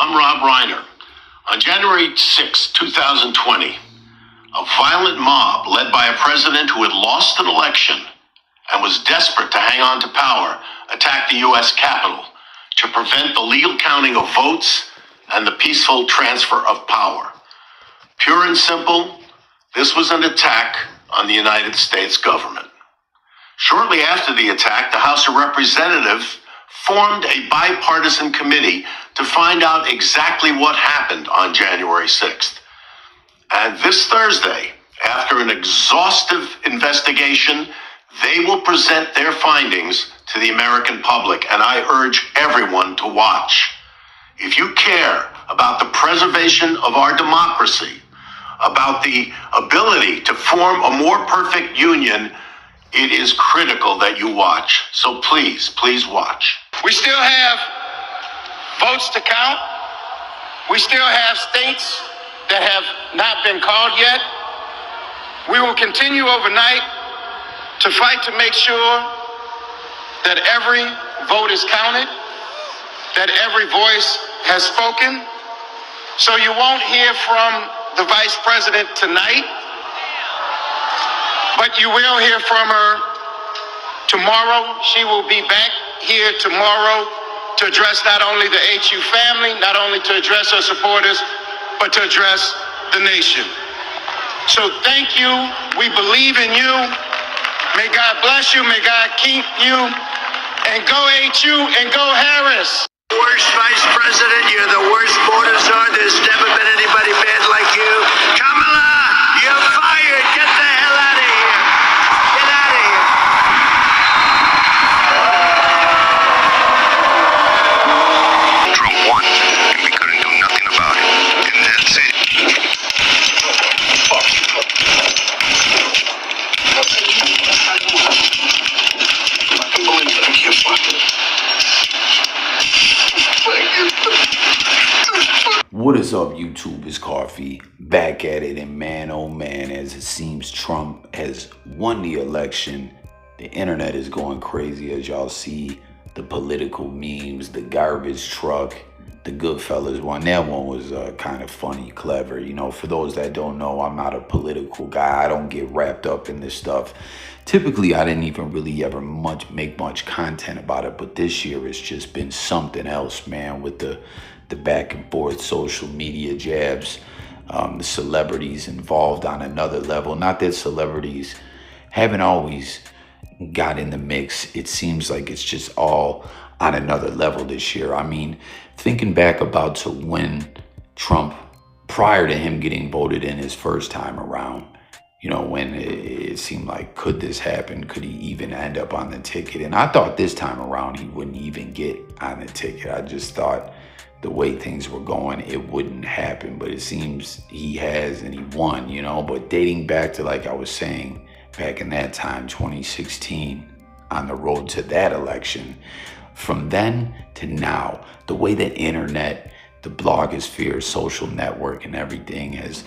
I'm Rob Reiner. On January 6, 2020, a violent mob led by a president who had lost an election and was desperate to hang on to power attacked the U.S. Capitol to prevent the legal counting of votes and the peaceful transfer of power. Pure and simple, this was an attack on the United States government. Shortly after the attack, the House of Representatives formed a bipartisan committee to find out exactly what happened on January 6th. And this Thursday, after an exhaustive investigation, they will present their findings to the American public, and I urge everyone to watch. If you care about the preservation of our democracy, about the ability to form a more perfect union, it is critical that you watch. So please, please watch. We still have votes to count. We still have states that have not been called yet. We will continue overnight to fight to make sure that every vote is counted, that every voice has spoken. So you won't hear from the Vice President tonight, but you will hear from her tomorrow. She will be back here tomorrow to address not only the HU family, not only to address her supporters, but to address the nation. So thank you. We believe in you. May God bless you. May God keep you. And go HU and go Harris. Worst vice president, you're the worst border czar. There's never been anybody bad like you. Kamala, you're fired. Get the hell out of here. Get out of here. Trump won, and we couldn't do nothing about it. And that's it. What is up, YouTube? It's Coffee back at it, and man, oh man, as it seems Trump has won the election. The internet is going crazy as y'all see the political memes, the garbage truck, the Goodfellas one. That one was kind of funny, clever. You know, for those that don't know, I'm not a political guy. I don't get wrapped up in this stuff. Typically, I didn't even really ever make much content about it, but this year it's just been something else, man, with the back and forth social media jabs, the celebrities involved on another level. Not that celebrities haven't always got in the mix. It seems like it's just all on another level this year. I mean, thinking back about to when Trump, prior to him getting voted in his first time around, you know, when it seemed like, could this happen? Could he even end up on the ticket? And I thought this time around he wouldn't even get on the ticket. I just thought the way things were going, it wouldn't happen. But it seems he has, and he won, you know. But dating back to, like I was saying, back in that time, 2016, on the road to that election, from then to now, the way the internet, the blogosphere, social network, and everything has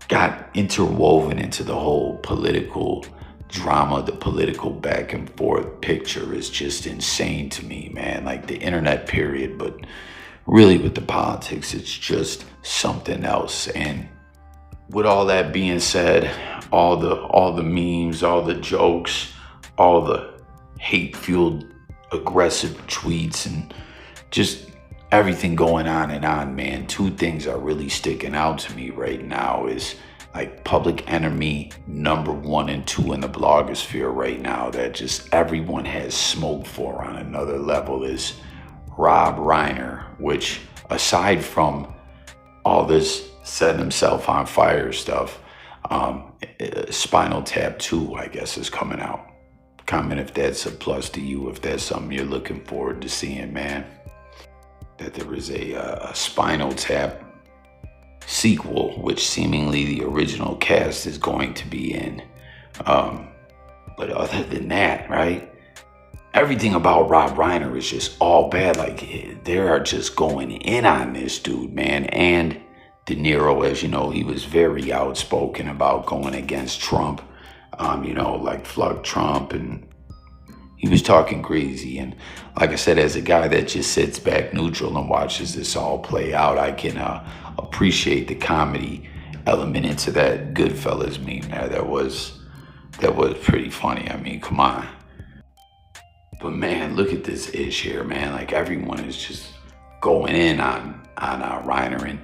got interwoven into the whole political drama, the political back and forth picture is just insane to me, man. Like the internet period, but really with the politics, it's just something else. And with all that being said, all the memes, all the jokes, all the hate-fueled aggressive tweets, and just everything going on and on, man, two things are really sticking out to me right now is like public enemy number 1 and 2 in the blogosphere right now that just everyone has smoke for on another level is Rob Reiner, which aside from all this setting himself on fire stuff, Spinal Tap 2, I guess, is coming out. Comment if that's a plus to you, if that's something you're looking forward to seeing, man. That there is a Spinal Tap sequel, which seemingly the original cast is going to be in. But other than that, right? Everything about Rob Reiner is just all bad. Like, they are just going in on this dude, man. And Deniro, as you know, he was very outspoken about going against Trump. You know, like fuck Trump and, He was talking crazy. And like I said, as a guy that just sits back neutral and watches this all play out, I can appreciate the comedy element into that Goodfellas meme there. That was pretty funny. I mean, come on. But man, look at this ish here, man. Like everyone is just going in on Reiner, and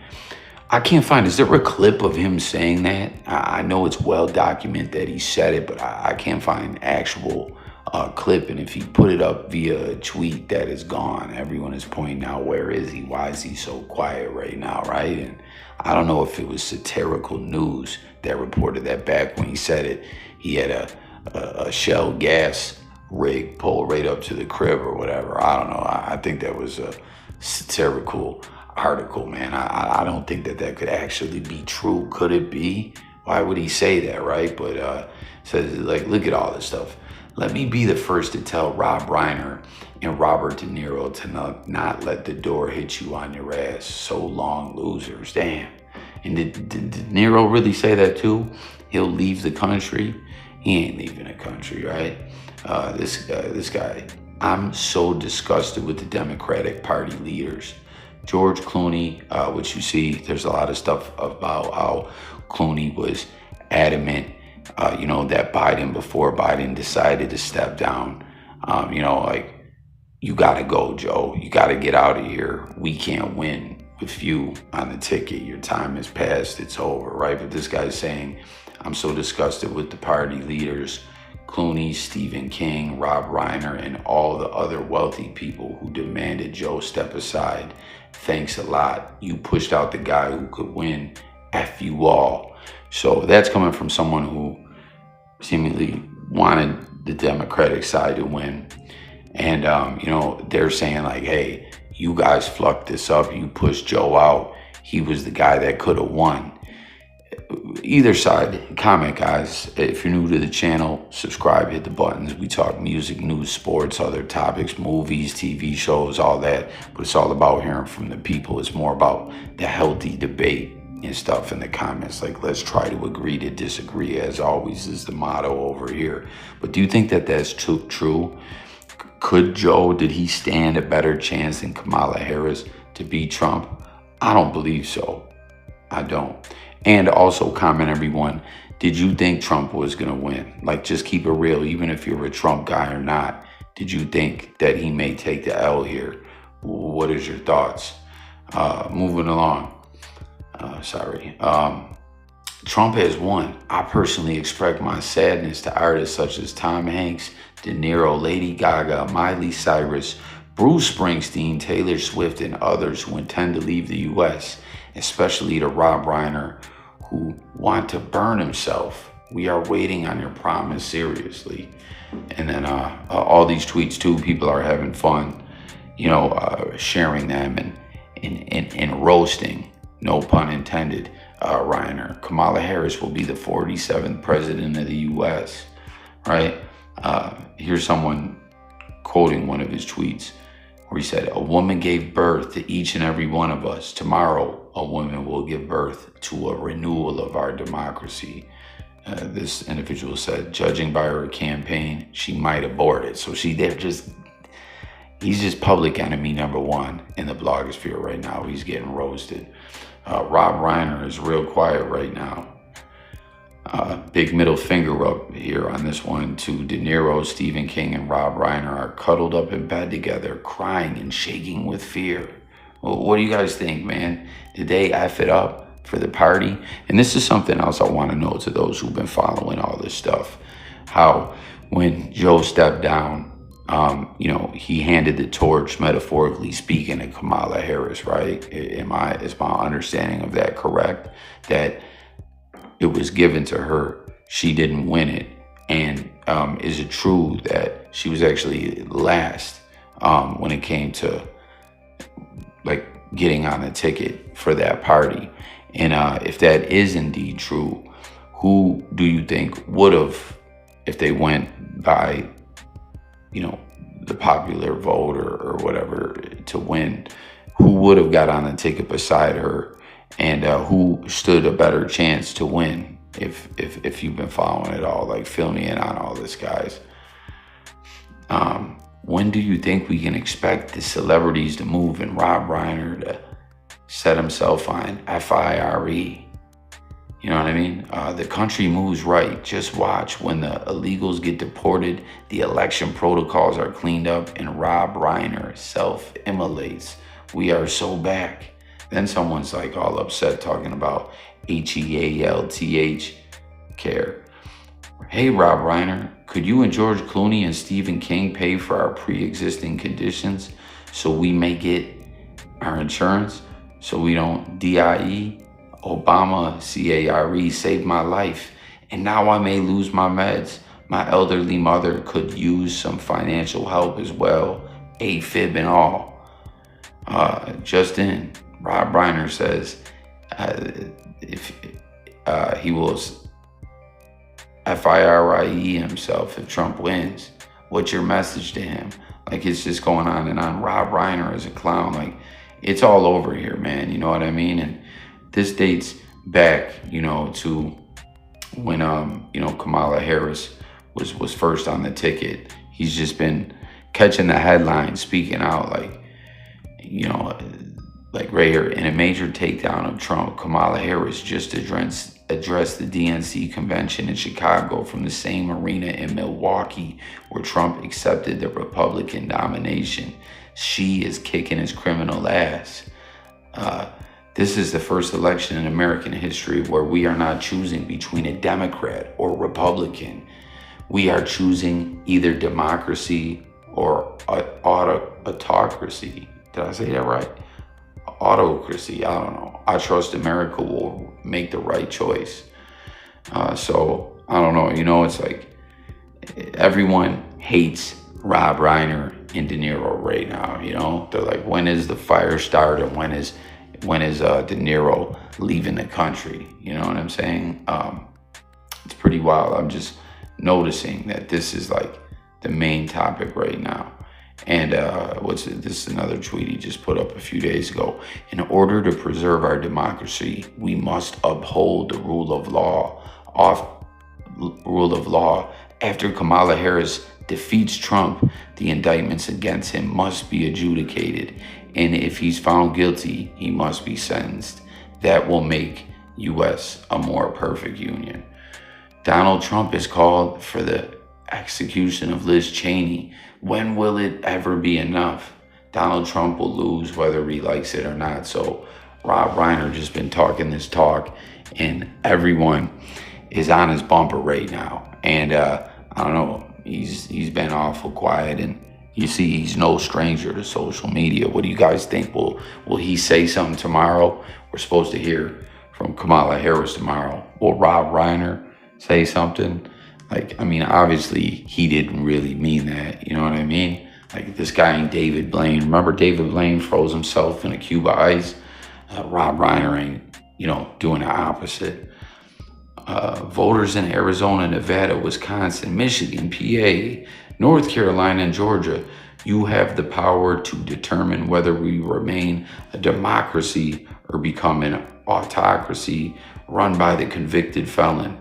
I can't find. Is there a clip of him saying that? I know it's well documented that he said it, but I can't find actual clip. And if he put it up via a tweet, that is gone. Everyone is pointing out, where is he? Why is he so quiet right now, right? And I don't know if it was satirical news that reported that back when he said it, he had a Shell gas rig pulled right up to the crib or whatever. I don't know. I think that was a satirical article, man. I don't think that could actually be true. Could it be? Why would he say that, right? But says, like, look at all this stuff. Let me be the first to tell Rob Reiner and Robert Deniro to not let the door hit you on your ass. So long, losers. Damn. And did Deniro really say that too? He'll leave the country? He ain't leaving the country, right? This guy. I'm so disgusted with the Democratic Party leaders. George Clooney, which you see, there's a lot of stuff about how Clooney was adamant, that Biden, before Biden decided to step down, like, you got to go, Joe. You got to get out of here. We can't win with you on the ticket. Your time has passed. It's over, right? But this guy's saying, I'm so disgusted with the party leaders, Clooney, Stephen King, Rob Reiner, and all the other wealthy people who demanded Joe step aside. Thanks a lot. You pushed out the guy who could win. F you all. So that's coming from someone who seemingly wanted the Democratic side to win. And, they're saying like, hey, you guys fucked this up. You pushed Joe out. He was the guy that could have won. Either side, comment, guys. If you're new to the channel, subscribe, hit the buttons. We talk music, news, sports, other topics, movies, TV shows, all that. But it's all about hearing from the people. It's more about the healthy debate and stuff in the comments. Like, let's try to agree to disagree, as always is the motto over here. But do you think that that's true? Did he stand a better chance than Kamala Harris to beat Trump? I don't believe so. I don't. And also comment, everyone, did you think Trump was going to win? Like, just keep it real, even if you're a Trump guy or not. Did you think that he may take the L here? What is your thoughts? Moving along. Trump has won. I personally express my sadness to artists such as Tom Hanks, De Niro, Lady Gaga, Miley Cyrus, Bruce Springsteen, Taylor Swift, and others who intend to leave the U.S., especially to Rob Reiner, who want to burn himself. We are waiting on your promise, seriously. And then all these tweets too, people are having fun, sharing them and roasting, no pun intended, Reiner. Kamala Harris will be the 47th president of the U.S., right? Here's someone quoting one of his tweets where he said, a woman gave birth to each and every one of us. Tomorrow, a woman will give birth to a renewal of our democracy. This individual said, judging by her campaign, she might abort it. So he's just public enemy number one in the blogosphere right now. He's getting roasted. Rob Reiner is real quiet right now. Big middle finger up here on this one to De Niro, Stephen King, and Rob Reiner are cuddled up in bed together, crying and shaking with fear. Well, what do you guys think, man? Did they F it up for the party? And this is something else I want to know to those who've been following all this stuff. How when Joe stepped down, he handed the torch, metaphorically speaking, to Kamala Harris, right? Is my understanding of that correct? That it was given to her. She didn't win it. And is it true that she was actually last when it came to like getting on a ticket for that party? And if that is indeed true, who do you think would have, if they went by, the popular vote or whatever to win, who would have got on a ticket beside her? And who stood a better chance to win, if you've been following it all? Like, fill me in on all this, guys. When do you think we can expect the celebrities to move and Rob Reiner to set himself on FIRE? You know what I mean? The country moves right. Just watch. When the illegals get deported, the election protocols are cleaned up, and Rob Reiner self-immolates. We are so back. Then someone's like all upset talking about HEALTH care. Hey, Rob Reiner, could you and George Clooney and Stephen King pay for our pre-existing conditions so we may get our insurance so we don't DIE? Obama, CARE, saved my life, and now I may lose my meds. My elderly mother could use some financial help as well, AFib and all. Just in, Rob Reiner says if he will FIRE himself if Trump wins. What's your message to him? Like, it's just going on and on. Rob Reiner is a clown. Like, it's all over here, man. You know what I mean? And this dates back, to when, Kamala Harris was first on the ticket. He's just been catching the headlines, speaking out like right here. In a major takedown of Trump, Kamala Harris just addressed the DNC convention in Chicago from the same arena in Milwaukee where Trump accepted the Republican nomination. She is kicking his criminal ass. This is the first election in American history where we are not choosing between a Democrat or Republican. We are choosing either democracy or autocracy. Did I say that right? Autocracy, I don't know. I trust America will make the right choice. So, I don't know. It's like everyone hates Rob Reiner and Deniro right now, They're like, when is the fire start and when is Deniro leaving the country? You know what I'm saying? It's pretty wild. I'm just noticing that this is like the main topic right now. And this is another tweet he just put up a few days ago. In order to preserve our democracy, we must uphold the rule of law. After Kamala Harris defeats Trump, the indictments against him must be adjudicated. And if he's found guilty, he must be sentenced. That will make U.S. a more perfect union. Donald Trump has called for the execution of Liz Cheney. When will it ever be enough? Donald Trump will lose whether he likes it or not. So Rob Reiner just been talking this talk, and everyone is on his bumper right now. And I don't know, he's been awful quiet, and you see he's no stranger to social media. What do you guys think? Will he say something tomorrow? We're supposed to hear from Kamala Harris tomorrow. Will Rob Reiner say something? Obviously he didn't really mean that, you know what I mean? Like, this guy ain't David Blaine. Remember David Blaine froze himself in a cube of ice? Rob Reiner ain't, doing the opposite. Voters in Arizona, Nevada, Wisconsin, Michigan, PA, North Carolina, and Georgia, you have the power to determine whether we remain a democracy or become an autocracy run by the convicted felon.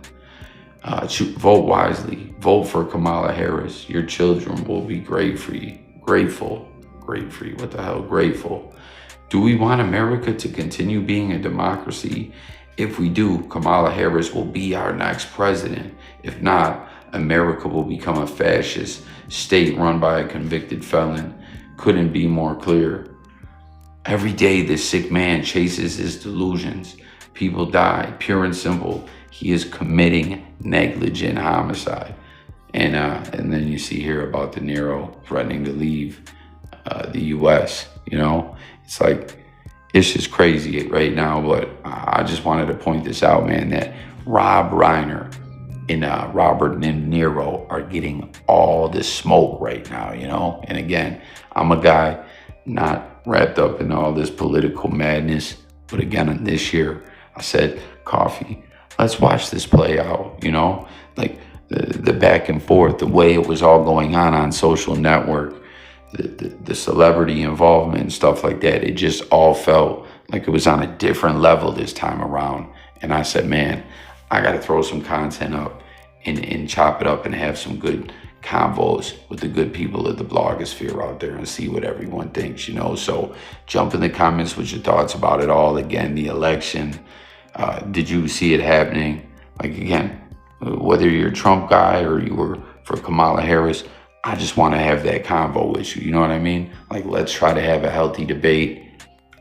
Vote wisely. Vote for Kamala Harris. Your children will be grateful. What the hell? Grateful. Do we want America to continue being a democracy? If we do, Kamala Harris will be our next president. If not, America will become a fascist state run by a convicted felon. Couldn't be more clear. Every day, this sick man chases his delusions. People die, pure and simple. He is committing negligent homicide. And then you see here about Deniro threatening to leave the U.S. It's like, it's just crazy right now. But I just wanted to point this out, man, that Rob Reiner and Robert Deniro are getting all this smoke right now, And again, I'm a guy not wrapped up in all this political madness. But again, this year, I said, Coffee, let's watch this play out, like the back and forth, the way it was all going on social network, the celebrity involvement and stuff like that. It just all felt like it was on a different level this time around. And I said, man, I got to throw some content up and chop it up and have some good convos with the good people of the blogosphere out there and see what everyone thinks, you know. So jump in the comments with your thoughts about it all. Again, the election, did you see it happening? Like, again, whether you're a Trump guy or you were for Kamala Harris, I just want to have that convo with you. You know what I mean? Like, let's try to have a healthy debate.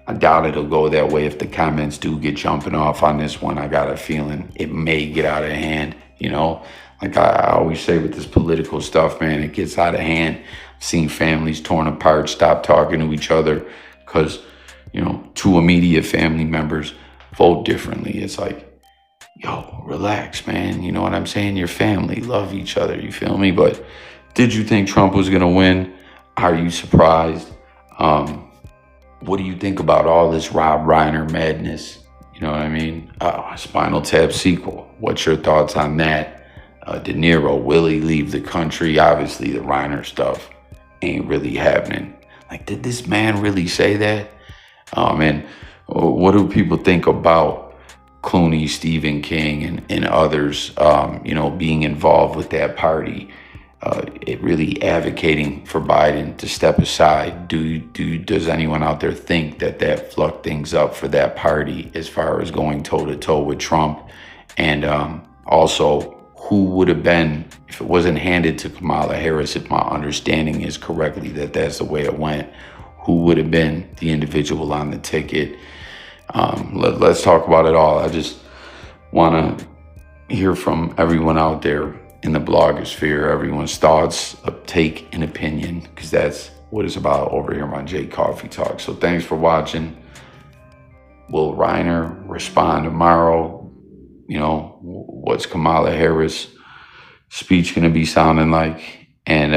I doubt it'll go that way if the comments do get jumping off on this one. I got a feeling it may get out of hand, you know? Like I always say with this political stuff, man, it gets out of hand. I've seen families torn apart, stop talking to each other because, you know, two immediate family members vote differently. It's like, yo, relax, man. You know what I'm saying? Your family, love each other. You feel me? But did you think Trump was going to win? Are you surprised? What do you think about all this Rob Reiner madness? You know what I mean? Spinal Tap sequel. What's your thoughts on that? Deniro, will he leave the country? Obviously, the Reiner stuff ain't really happening. Like, did this man really say that? And what do people think about Clooney, Stephen King, and others, you know, being involved with that party? It really advocating for Biden to step aside. Does anyone out there think that fucked things up for that party as far as going toe-to-toe with Trump? And also, who would have been, if it wasn't handed to Kamala Harris, if my understanding is correctly that that's the way it went, who would have been the individual on the ticket? Let's talk about it all. I just want to hear from everyone out there in the blogosphere, everyone's thoughts, take, and opinion, because that's what it's about over here on J Coffee Talk. So thanks for watching. Will Reiner respond tomorrow? You know, what's Kamala Harris' speech going to be sounding like? And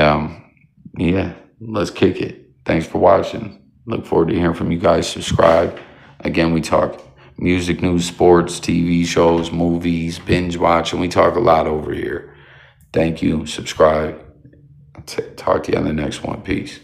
yeah, let's kick it. Thanks for watching. Look forward to hearing from you guys. Subscribe. Again, we talk music, news, sports, TV shows, movies, binge watching. We talk a lot over here. Thank you. Subscribe. I'll talk to you on the next one. Peace.